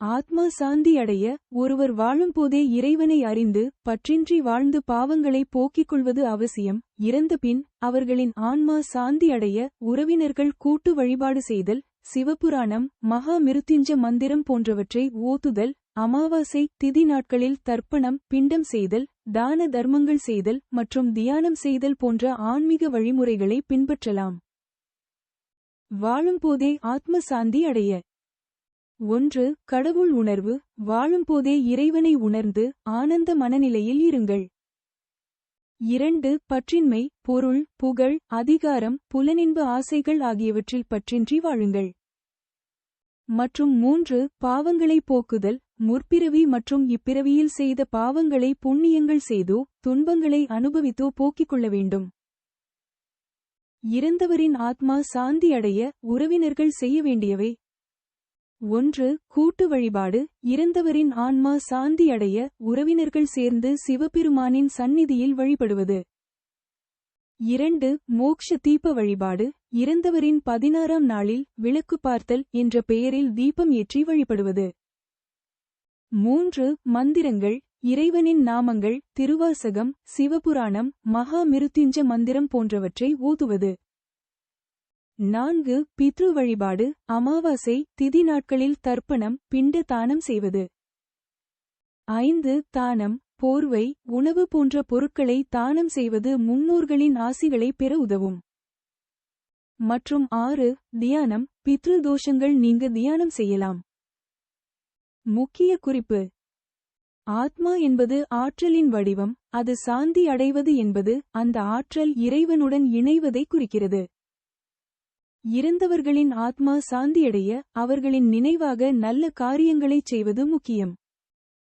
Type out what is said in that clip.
ஆத்மா சாந்தி அடைய ஒருவர் வாழும்போதே இறைவனை அறிந்து பற்றின்றி வாழ்ந்து பாவங்களை போக்கிக் கொள்வது அவசியம். இறந்தபின் அவர்களின் ஆன்மா சாந்தி அடைய உறவினர்கள் கூட்டு வழிபாடு செய்தல், சிவபுராணம், மகா மிருத்யுஞ்ச மந்திரம் போன்றவற்றை ஓதுதல், அமாவாசை திதி நாட்களில் தர்ப்பணம், பிண்டம் செய்தல், தான தர்மங்கள் செய்தல் மற்றும் தியானம் செய்தல் போன்ற ஆன்மீக வழிமுறைகளை பின்பற்றலாம். வாழும்போதே ஆத்ம சாந்தி அடைய 1. கடவுள் உணர்வு. வாழும்போதே இறைவனை உணர்ந்து ஆனந்த மனநிலையில் இருங்கள். 2. பற்றின்மை, பொருள், புகழ், அதிகாரம், புலனின்ப ஆசைகள் ஆகியவற்றில் பற்றின்றி வாழுங்கள். மற்றும் 3. பாவங்களை போக்குதல். முற்பிறவி மற்றும் இப்பிறவியில் செய்த பாவங்களை புண்ணியங்கள் செய்தோ துன்பங்களை அனுபவித்தோ போக்கிக் கொள்ள வேண்டும். இறந்தவரின் ஆத்மா சாந்தி அடைய உறவினர்கள் செய்ய வேண்டியவை. 1. கூட்டு வழிபாடு. இறந்தவரின் ஆன்மா சாந்தி அடைய உறவினர்கள் சேர்ந்து சிவபெருமானின் சந்நிதியில் வழிபடுவது. 2. மோக்ஷ தீப வழிபாடு. இறந்தவரின் 16ஆம் நாளில் விளக்கு பார்த்தல் என்ற பெயரில் தீபம் ஏற்றி வழிபடுவது. 3. மந்திரங்கள். இறைவனின் நாமங்கள், திருவாசகம், சிவபுராணம், மகா மிருத்யுஞ்ச மந்திரம் போன்றவற்றை ஓதுவது. 4. பித்ரு வழிபாடு. அமாவாசை திதி நாட்களில் தர்ப்பணம், பிண்ட தானம் செய்வது. 5. தானம். போர்வை, உணவு போன்ற பொருட்களை தானம் செய்வது முன்னோர்களின் ஆசிகளை பெற உதவும். மற்றும் 6. தியானம். பித்ரு தோஷங்கள் நீங்க தியானம் செய்யலாம். முக்கிய குறிப்பு: ஆத்மா என்பது ஆற்றலின் வடிவம். அது சாந்தி அடைவது என்பது அந்த ஆற்றல் இறைவனுடன் இணைவதை குறிக்கிறது. இறந்தவர்களின் ஆத்மா சாந்தியடைய அவர்களின் நினைவாக நல்ல காரியங்களைச் செய்வது முக்கியம்.